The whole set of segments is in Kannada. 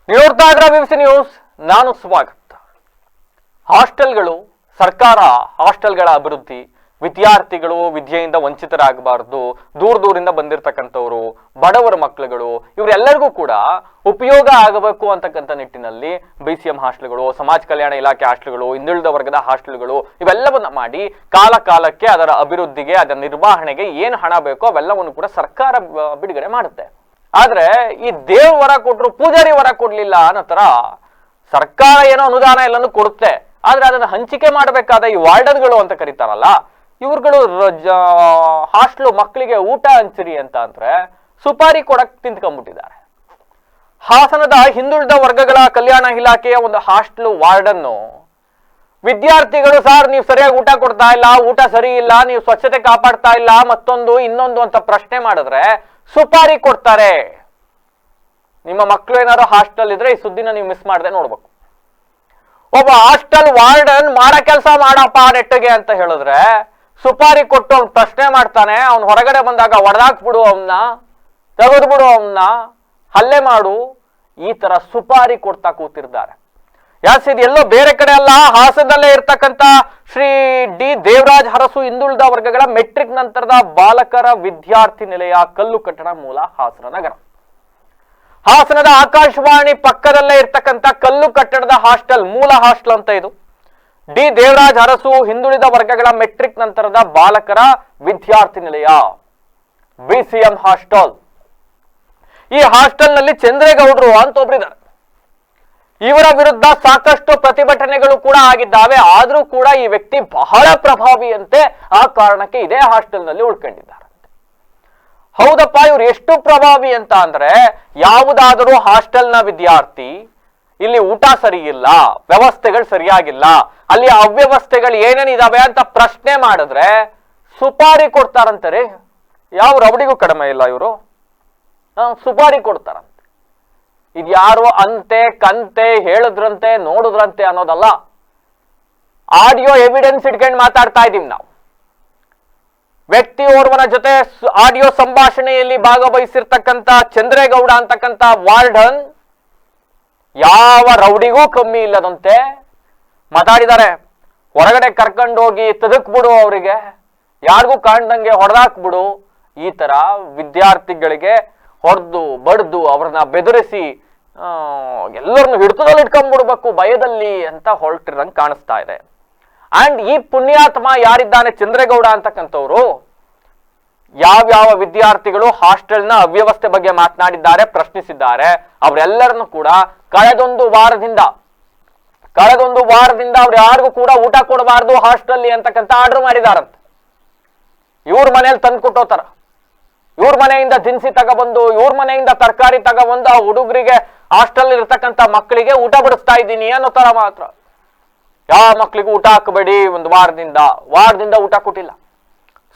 ನೋಡ್ತಾ ಇದ್ರ BBC ನ್ಯೂಸ್, ನಾನು ಸ್ವಾಗತ. ಹಾಸ್ಟೆಲ್ಗಳು, ಸರ್ಕಾರ ಹಾಸ್ಟೆಲ್ಗಳ ಅಭಿವೃದ್ಧಿ, ವಿದ್ಯಾರ್ಥಿಗಳು ವಿದ್ಯೆಯಿಂದ ವಂಚಿತರಾಗಬಾರದು, ದೂರದಿಂದ ಬಂದಿರತಕ್ಕಂಥವರು, ಬಡವರ ಮಕ್ಕಳುಗಳು, ಇವರೆಲ್ಲರಿಗೂ ಕೂಡ ಉಪಯೋಗ ಆಗಬೇಕು ಅಂತಕ್ಕಂಥ ನಿಟ್ಟಿನಲ್ಲಿ BCM ಹಾಸ್ಟೆಲ್ಗಳು, ಸಮಾಜ ಕಲ್ಯಾಣ ಇಲಾಖೆ ಹಾಸ್ಟೆಲ್ಗಳು, ಹಿಂದುಳಿದ ವರ್ಗದ ಹಾಸ್ಟೆಲ್ಗಳು ಇವೆಲ್ಲವನ್ನ ಮಾಡಿ ಕಾಲ ಕಾಲಕ್ಕೆ ಅದರ ಅಭಿವೃದ್ಧಿಗೆ, ಅದರ ನಿರ್ವಹಣೆಗೆ ಏನು ಹಣ ಬೇಕೋ ಅವೆಲ್ಲವನ್ನು ಕೂಡ ಸರ್ಕಾರ ಬಿಡುಗಡೆ ಮಾಡುತ್ತೆ. ಆದ್ರೆ ಈ ದೇವ್ರ ವರ ಕೊಟ್ರು ಪೂಜಾರಿ ವರ ಕೊಡ್ಲಿಲ್ಲ ಅನ್ನೋ ತರ ಸರ್ಕಾರ ಏನೋ ಅನುದಾನ ಎಲ್ಲಾನು ಕೊಡುತ್ತೆ. ಆದ್ರೆ ಅದನ್ನ ಹಂಚಿಕೆ ಮಾಡಬೇಕಾದ ಈ ವಾರ್ಡನ್ಗಳು ಅಂತ ಕರೀತಾರಲ್ಲ, ಇವ್ರುಗಳು ಹಾಸ್ಟೆಲ್ ಮಕ್ಕಳಿಗೆ ಊಟ ಹಂಚಿರಿ ಅಂತ ಅಂದ್ರೆ ಸುಪಾರಿ ಕೊಡಕ್ ತಿಂತ್ಕೊಂಡ್ಬಿಟ್ಟಿದ್ದಾರೆ. ಹಾಸನದ ಹಿಂದುಳಿದ ವರ್ಗಗಳ ಕಲ್ಯಾಣ ಇಲಾಖೆಯ ಒಂದು ಹಾಸ್ಟೆಲ್ ವಾರ್ಡನ್ನು ವಿದ್ಯಾರ್ಥಿಗಳು, ಸರ್ ನೀವು ಸರಿಯಾಗಿ ಊಟ ಕೊಡ್ತಾ ಇಲ್ಲ, ಊಟ ಸರಿ ಇಲ್ಲ, ನೀವು ಸ್ವಚ್ಛತೆ ಕಾಪಾಡ್ತಾ ಇಲ್ಲ, ಮತ್ತೊಂದು ಇನ್ನೊಂದು ಅಂತ ಪ್ರಶ್ನೆ ಮಾಡಿದ್ರೆ ಸುಪಾರಿ ಕೊಡ್ತಾರೆ. ನಿಮ್ಮ ಮಕ್ಕಳು ಏನಾದ್ರು ಹಾಸ್ಟೆಲ್ ಇದ್ರೆ ಈ ಸುದ್ದಿನ ನೀವು ಮಿಸ್ ಮಾಡದೆ ನೋಡ್ಬೇಕು. ಒಬ್ಬ ಹಾಸ್ಟೆಲ್ ವಾರ್ಡನ್ ಮಾಡೋ ಕೆಲಸ ಮಾಡಪ್ಪ ನೆಟ್ಟಿಗೆ ಅಂತ ಹೇಳಿದ್ರೆ ಸುಪಾರಿ ಕೊಟ್ಟು ಅವ್ನು ಪ್ರಶ್ನೆ ಮಾಡ್ತಾನೆ. ಅವ್ನು ಹೊರಗಡೆ ಬಂದಾಗ ಹೊಡೆದಾಕ್ಬಿಡು, ಅವನ್ನ ತೆಗೆದ್ಬಿಡು, ಅವನ್ನ ಹಲ್ಲೆ ಮಾಡು, ಈ ತರ ಸುಪಾರಿ ಕೊಡ್ತಾ ಕೂತಿರ್ತಾರೆ. ಇದು ಎಲ್ಲೋ ಬೇರೆ ಕಡೆ ಅಲ್ಲ, ಹಾಸನದಲ್ಲೇ ಇರ್ತಕ್ಕಂಥ ಶ್ರೀ ಡಿ ದೇವರಾಜ್ ಅರಸು ಹಿಂದುಳಿದ ವರ್ಗಗಳ ಮೆಟ್ರಿಕ್ ನಂತರದ ಬಾಲಕರ ವಿದ್ಯಾರ್ಥಿ ನಿಲಯ, ಕಲ್ಲು ಕಟ್ಟಡ, ಮೂಲ ಹಾಸನ ನಗರ. ಹಾಸನದ ಆಕಾಶವಾಣಿ ಪಕ್ಕದಲ್ಲೇ ಇರ್ತಕ್ಕಂಥ ಕಲ್ಲು ಕಟ್ಟಡದ ಹಾಸ್ಟೆಲ್, ಮೂಲ ಹಾಸ್ಟೆಲ್ ಅಂತ ಇದು. ಡಿ ದೇವರಾಜ್ ಅರಸು ಹಿಂದುಳಿದ ವರ್ಗಗಳ ಮೆಟ್ರಿಕ್ ನಂತರದ ಬಾಲಕರ ವಿದ್ಯಾರ್ಥಿ ನಿಲಯ, BCM ಹಾಸ್ಟೆಲ್. ಈ ಹಾಸ್ಟೆಲ್ ನಲ್ಲಿ ಚಂದ್ರೇಗೌಡರು ಅಂತ ಒಬ್ಬರಿದ್ದಾರೆ. ಇವರ ವಿರುದ್ಧ ಸಾಕಷ್ಟು ಪ್ರತಿಭಟನೆಗಳು ಕೂಡ ಆಗಿದ್ದಾವೆ. ಆದ್ರೂ ಕೂಡ ಈ ವ್ಯಕ್ತಿ ಬಹಳ ಪ್ರಭಾವಿಯಂತೆ. ಆ ಕಾರಣಕ್ಕೆ ಇದೇ ಹಾಸ್ಟೆಲ್ ನಲ್ಲಿ ಉಳ್ಕೊಂಡಿದ್ದಾರೆ. ಹೌದಪ್ಪ, ಇವ್ರು ಎಷ್ಟು ಪ್ರಭಾವಿ ಅಂತ ಅಂದ್ರೆ, ಯಾವುದಾದರೂ ಹಾಸ್ಟೆಲ್ನ ವಿದ್ಯಾರ್ಥಿ ಇಲ್ಲಿ ಊಟ ಸರಿ ಇಲ್ಲ, ವ್ಯವಸ್ಥೆಗಳು ಸರಿಯಾಗಿಲ್ಲ, ಅಲ್ಲಿ ಅವ್ಯವಸ್ಥೆಗಳು ಏನೇನಿದಾವೆ ಅಂತ ಪ್ರಶ್ನೆ ಮಾಡಿದ್ರೆ ಸುಪಾರಿ ಕೊಡ್ತಾರಂತಾರೆ. ಯಾವ ರೌಡಿಗೂ ಕಡಿಮೆ ಇಲ್ಲ ಇವರು, ಸುಪಾರಿ ಕೊಡ್ತಾರಂತೆ. ಇದ್ಯಾರೋ ಅಂತೆ ಕಂತೆ ಹೇಳಿದ್ರಂತೆ ನೋಡಿದ್ರಂತೆ ಅನ್ನೋದಲ್ಲ, ಆಡಿಯೋ ಎವಿಡೆನ್ಸ್ ಇಟ್ಕೊಂಡು ಮಾತಾಡ್ತಾ ಇದೀವಿ ನಾವು. ವ್ಯಕ್ತಿ ಓರ್ವನ ಜೊತೆ ಆಡಿಯೋ ಸಂಭಾಷಣೆಯಲ್ಲಿ ಭಾಗವಹಿಸಿರ್ತಕ್ಕಂಥ ಚಂದ್ರೇಗೌಡ ಅಂತಕ್ಕಂಥ ವಾರ್ಡನ್ ಯಾವ ರೌಡಿಗೂ ಕಮ್ಮಿ ಇಲ್ಲದಂತೆ ಮಾತಾಡಿದ್ದಾರೆ. ಹೊರಗಡೆ ಕರ್ಕೊಂಡೋಗಿ ತದಕ್ಬಿಡು, ಅವರಿಗೆ ಯಾರಿಗೂ ಕಾಣ್ದಂಗೆ ಹೊಡೆದಾಕ್ಬಿಡು, ಈ ತರ ವಿದ್ಯಾರ್ಥಿಗಳಿಗೆ ಹೊಡೆದು ಬಡ್ದು ಅವ್ರನ್ನ ಬೆದರಿಸಿ ಎಲ್ಲರನ್ನು ಹಿಡಿತದಲ್ಲಿ ಇಟ್ಕೊಂಡ್ಬಿಡ್ಬೇಕು ಭಯದಲ್ಲಿ ಅಂತ ಹೊರಟಿರಂಗೆ ಕಾಣಿಸ್ತಾ ಇದೆ. ಅಂಡ್ ಈ ಪುಣ್ಯಾತ್ಮ ಯಾರಿದ್ದಾನೆ ಚಂದ್ರೇಗೌಡ ಅಂತಕ್ಕಂಥವ್ರು, ಯಾವ್ಯಾವ ವಿದ್ಯಾರ್ಥಿಗಳು ಹಾಸ್ಟೆಲ್ನ ಅವ್ಯವಸ್ಥೆ ಬಗ್ಗೆ ಮಾತನಾಡಿದ್ದಾರೆ, ಪ್ರಶ್ನಿಸಿದ್ದಾರೆ, ಅವರೆಲ್ಲರನ್ನು ಕೂಡ ಕಳೆದೊಂದು ವಾರದಿಂದ ಅವ್ರು ಯಾರಿಗೂ ಕೂಡ ಊಟ ಕೊಡಬಾರ್ದು ಹಾಸ್ಟೆಲ್ ಅಂತಕ್ಕಂಥ ಆರ್ಡರ್ ಮಾಡಿದಾರಂತೆ. ಇವ್ರ ಮನೇಲಿ ತಂದು ಕೊಟ್ಟೋತಾರ, ಇವ್ರ ಮನೆಯಿಂದ ದಿನಸಿ ತಗೊಬಂದು, ಇವ್ರ ಮನೆಯಿಂದ ತರಕಾರಿ ತಗೊಬಂದು ಆ ಹುಡುಗರಿಗೆ, ಹಾಸ್ಟೆಲ್ ಇರ್ತಕ್ಕಂಥ ಮಕ್ಕಳಿಗೆ ಊಟ ಬಡಿಸ್ತಾ ಇದ್ದೀನಿ ಅನ್ನೋ ತರ ಮಾತ್ರ. ಯಾವ ಮಕ್ಕಳಿಗೂ ಊಟ ಹಾಕಬೇಡಿ, ಒಂದು ವಾರದಿಂದ ಊಟ ಕೊಟ್ಟಿಲ್ಲ.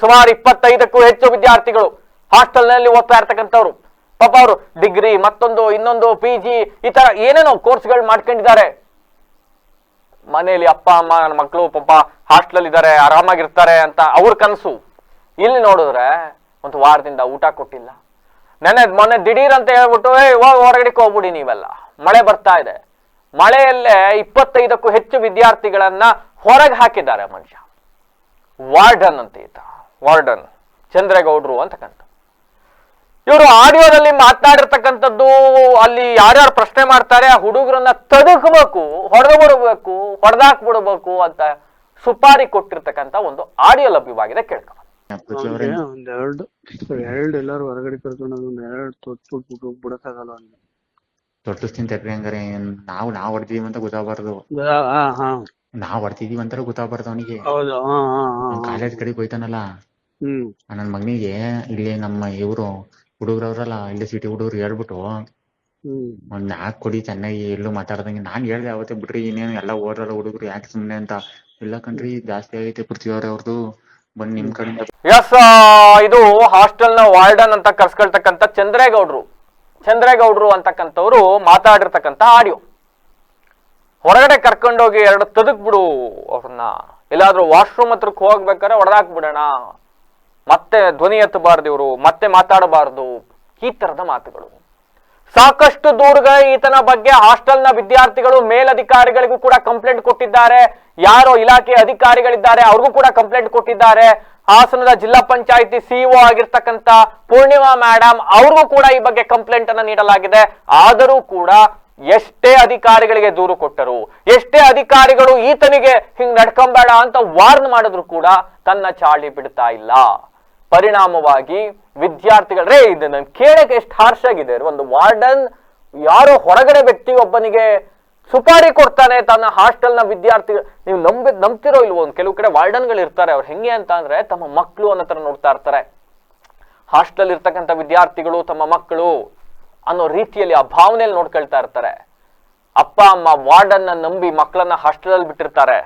ಸುಮಾರು 25ಕ್ಕೂ ಹೆಚ್ಚು ವಿದ್ಯಾರ್ಥಿಗಳು ಹಾಸ್ಟೆಲ್ನಲ್ಲಿ ಓದ್ತಾ ಇರ್ತಕ್ಕಂಥವ್ರು. ಪಾಪ ಅವರು ಡಿಗ್ರಿ, ಮತ್ತೊಂದು ಇನ್ನೊಂದು PG, ಈ ತರ ಏನೇನೋ ಕೋರ್ಸ್ಗಳು ಮಾಡ್ಕೊಂಡಿದ್ದಾರೆ. ಮನೆಯಲ್ಲಿ ಅಪ್ಪ ಅಮ್ಮ ನನ್ನ ಮಕ್ಕಳು ಪಾಪ ಹಾಸ್ಟೆಲ್ ಇದ್ದಾರೆ, ಆರಾಮಾಗಿರ್ತಾರೆ ಅಂತ ಅವ್ರ ಕನಸು. ಇಲ್ಲಿ ನೋಡಿದ್ರೆ ಒಂದು ವಾರದಿಂದ ಊಟ ಕೊಟ್ಟಿಲ್ಲ. ಮೊನ್ನೆ ದಿಢೀರ್ ಅಂತ ಹೇಳ್ಬಿಟ್ಟು ಹೊರಗಡೆಗೆ ಹೋಗ್ಬಿಡಿ ನೀವೆಲ್ಲ, ಮಳೆ ಬರ್ತಾ ಇದೆ. ಮಳೆಯಲ್ಲೇ 25ಕ್ಕೂ ಹೆಚ್ಚು ವಿದ್ಯಾರ್ಥಿಗಳನ್ನ ಹೊರಗೆ ಹಾಕಿದ್ದಾರೆ ಮನುಷ್ಯ. ವಾರ್ಡನ್ ಅಂತ ಈತ, ವಾರ್ಡನ್ ಚಂದ್ರೇಗೌಡರು ಅಂತಕ್ಕಂಥ ಇವರು ಆಡಿಯೋದಲ್ಲಿ ಮಾತನಾಡಿರ್ತಕ್ಕಂಥದ್ದು. ಅಲ್ಲಿ ಯಾರ್ಯಾರು ಪ್ರಶ್ನೆ ಮಾಡ್ತಾರೆ ಆ ಹುಡುಗರನ್ನ ತದಕಬೇಕು, ಹೊಡೆದ್ಬಿಡ್ಬೇಕು, ಹೊಡೆದಾಕ್ಬಿಡ್ಬೇಕು ಅಂತ ಸುಪಾರಿ ಕೊಟ್ಟಿರ್ತಕ್ಕಂಥ ಒಂದು ಆಡಿಯೋ ಲಭ್ಯವಾಗಿದೆ, ಕೇಳ್ಕೊ. ಎರಡು ಎಲ್ಲಾರು ಹೊರಗಡೆ ಕರ್ಕೊಂಡು ಎರಡು ತೊಟ್ಬಿಟ್ಟು ಬಿಡಕ್ಕಾಗಲ್ಲ. ತೊಟ್ಟಿಸ್ತೀನಿ ತಡ್ರಿ, ಹಂಗಾರೆ ನಾವ್ ಹೊಡ್ದಿದೀವಿ ಅಂತ ಗೊತ್ತಾಗಬಾರ್ದು, ನಾವ್ ಹೊಡ್ತಿದೀವಿ ಅಂತ ಗೊತ್ತಾಗಬಾರ್ದು ಅವನಿಗೆ. ಕಾಲೇಜ್ ಕಡೆಗೆ ಹೋಯ್ತಾನಲ್ಲ ನನ್ ಮಗನಿಗೆ, ಇಲ್ಲಿ ನಮ್ಮ ಇವ್ರು ಹುಡುಗರವ್ರಲ್ಲ, ಇಲ್ಲಿ ಸಿಟಿ ಹುಡುಗರು ಹೇಳ್ಬಿಟ್ಟು ಒಂದ್ 4 ಕೊಡಿ ಚೆನ್ನಾಗಿ ಎಲ್ಲೂ ಮಾತಾಡ್ದಂಗೆ. ನಾನ್ ಹೇಳ್ದೆ ಅವತ್ತೇ, ಬಿಡ್ರಿ ಇನ್ನೇನು ಎಲ್ಲ ಓದ್ರಲ್ಲ ಹುಡುಗರು, ಯಾಕೆ ಸುಮ್ನೆ ಅಂತ. ಇಲ್ಲ ಕಣ್ರಿ, ಜಾಸ್ತಿ ಆಗೈತೆ ಪೃಥ್ವಿಯವ್ರೆ ಅವ್ರದ್ದು, ಬಂದ್ ನಿಮ್ ಕಡೆಯಿಂದ. ಎಸ್, ಇದು ಹಾಸ್ಟೆಲ್ ನ ವಾರ್ಡನ್ ಅಂತ ಕರ್ಸ್ಕೊಳ್ತಕ್ಕಂಥ ಚಂದ್ರೇಗೌಡರು ಅಂತಕ್ಕಂಥವ್ರು ಮಾತಾಡಿರ್ತಕ್ಕಂಥ ಆಡಿಯೋ. ಹೊರಗಡೆ ಕರ್ಕೊಂಡೋಗಿ ಎರಡು ತದಕ್ಬಿಡು ಅವ್ರನ್ನ, ಎಲ್ಲಾದ್ರೂ ವಾಶ್ರೂಮ್ ಹತ್ರಕ್ಕೆ ಹೋಗ್ಬೇಕಾದ್ರೆ ಹೊಡೆದಾಕ್ಬಿಡೋಣ, ಮತ್ತೆ ಧ್ವನಿ ಎತ್ತಬಾರ್ದು ಇವರು, ಮತ್ತೆ ಮಾತಾಡಬಾರ್ದು, ಈ ತರದ ಮಾತುಗಳು. ಸಾಕಷ್ಟು ದೂರುಗಳು ಈತನ ಬಗ್ಗೆ ಹಾಸ್ಟೆಲ್ನ ವಿದ್ಯಾರ್ಥಿಗಳು ಮೇಲಧಿಕಾರಿಗಳಿಗೂ ಕೂಡ ಕಂಪ್ಲೇಂಟ್ ಕೊಟ್ಟಿದ್ದಾರೆ. ಯಾರೋ ಇಲಾಖೆ ಅಧಿಕಾರಿಗಳಿದ್ದಾರೆ ಅವ್ರಿಗೂ ಕೂಡ ಕಂಪ್ಲೇಂಟ್ ಕೊಟ್ಟಿದ್ದಾರೆ. ಹಾಸನದ ಜಿಲ್ಲಾ ಪಂಚಾಯಿತಿ ಸಿಇಒ ಆಗಿರ್ತಕ್ಕಂಥ ಪೂರ್ಣಿಮಾ ಮೇಡಮ್ ಅವ್ರಿಗೂ ಕೂಡ ಈ ಬಗ್ಗೆ ಕಂಪ್ಲೇಂಟ್ ಅನ್ನ ನೀಡಲಾಗಿದೆ. ಆದರೂ ಕೂಡ ಎಷ್ಟೇ ಅಧಿಕಾರಿಗಳಿಗೆ ದೂರು ಕೊಟ್ಟರು, ಎಷ್ಟೇ ಅಧಿಕಾರಿಗಳು ಈತನಿಗೆ ಹಿಂಗ್ ನಡ್ಕೊಂಬೇಡ ಅಂತ ವಾರ್ನ್ ಮಾಡಿದ್ರು ಕೂಡ ತನ್ನ ಚಾಳಿ ಬಿಡ್ತಾ ಇಲ್ಲ. ಪರಿಣಾಮವಾಗಿ ವಿದ್ಯಾರ್ಥಿಗಳೇ ಇದು ನನ್ ಕೇಳಕ್ಕೆ ಎಷ್ಟು ಹಾರ್ಷ್ ಆಗಿದೆ. ಒಂದು ವಾರ್ಡನ್ ಯಾರೋ ಹೊರಗಡೆ ವ್ಯಕ್ತಿ ಒಬ್ಬನಿಗೆ ಸುಪಾರಿ ಕೊಡ್ತಾನೆ ತನ್ನ ಹಾಸ್ಟೆಲ್ನ ವಿದ್ಯಾರ್ಥಿಗಳು. ನೀವು ನಂಬ್ತಿರೋ ಇಲ್ವೋ, ಒಂದು ಕೆಲವು ಕಡೆ ವಾರ್ಡನ್ಗಳು ಇರ್ತಾರೆ, ಅವ್ರು ಹೆಂಗೆ ಅಂತ ಅಂದ್ರೆ ತಮ್ಮ ಮಕ್ಕಳು ಅನ್ನೋ ತರ ನೋಡ್ತಾ ಇರ್ತಾರೆ. ಹಾಸ್ಟೆಲ್ ಇರ್ತಕ್ಕಂಥ ವಿದ್ಯಾರ್ಥಿಗಳು ತಮ್ಮ ಮಕ್ಕಳು ಅನ್ನೋ ರೀತಿಯಲ್ಲಿ ಆ ಭಾವನೆಯಲ್ಲಿ ನೋಡ್ಕೊಳ್ತಾ ಇರ್ತಾರೆ. ಅಪ್ಪ ಅಮ್ಮ ವಾರ್ಡನ್ನ ನಂಬಿ ಮಕ್ಕಳನ್ನ ಹಾಸ್ಟೆಲ್ ಅಲ್ಲಿ ಬಿಟ್ಟಿರ್ತಾರೆ.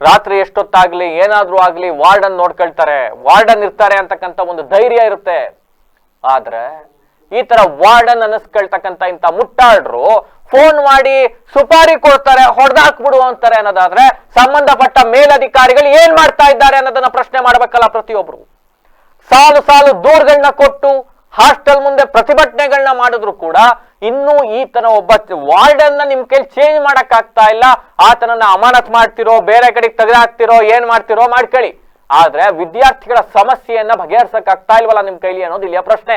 ರಾತ್ರಿ ಎಷ್ಟೊತ್ತಾಗ್ಲಿ ಏನಾದ್ರೂ ಆಗ್ಲಿ ವಾರ್ಡನ್ ನೋಡ್ಕೊಳ್ತಾರೆ, ವಾರ್ಡನ್ ಇರ್ತಾರೆ ಅಂತಕ್ಕಂಥ ಒಂದು ಧೈರ್ಯ ಇರುತ್ತೆ. ಆದ್ರೆ ಈ ತರ ವಾರ್ಡನ್ ಅನ್ನಿಸ್ಕೊಳ್ತಕ್ಕಂಥ ಇಂಥ ಮುಟ್ಟಾಡ್ರು ಫೋನ್ ಮಾಡಿ ಸುಪಾರಿ ಕೊಡ್ತಾರೆ, ಹೊಡೆದಾಕ್ಬಿಡು ಅಂತಾರೆ ಅನ್ನೋದಾದ್ರೆ ಸಂಬಂಧಪಟ್ಟ ಮೇಲಧಿಕಾರಿಗಳು ಏನ್ ಮಾಡ್ತಾ ಇದ್ದಾರೆ ಅನ್ನೋದನ್ನ ಪ್ರಶ್ನೆ ಮಾಡ್ಬೇಕಲ್ಲ ಪ್ರತಿಯೊಬ್ರು. ಸಾಲು ಸಾಲು ದೂರುಗಳನ್ನ ಕೊಟ್ಟು ಹಾಸ್ಟೆಲ್ ಮುಂದೆ ಪ್ರತಿಭಟನೆಗಳನ್ನ ಮಾಡಿದ್ರು ಕೂಡ ಇನ್ನೂ ಈತನ ಒಬ್ಬ ವಾರ್ಡನ್ನ ನಿಮ್ ಕೈಲಿ ಚೇಂಜ್ ಮಾಡಕ್ ಆಗ್ತಾ ಇಲ್ಲ. ಆತನನ್ನ ಅಮಾನತ್ ಮಾಡ್ತಿರೋ, ಬೇರೆ ಕಡೆಗೆ ತೆಗೆದಾಕ್ತಿರೋ, ಏನ್ ಮಾಡ್ತಿರೋ ಮಾಡ್ಕೊಳ್ಳಿ, ಆದ್ರೆ ವಿದ್ಯಾರ್ಥಿಗಳ ಸಮಸ್ಯೆಯನ್ನ ಬಗೆಹರಿಸಕ್ ಆಗ್ತಾ ಇಲ್ವಲ್ಲ ನಿಮ್ ಕೈಲಿ ಅನ್ನೋದು ಇಲ್ಲಿಯ ಪ್ರಶ್ನೆ.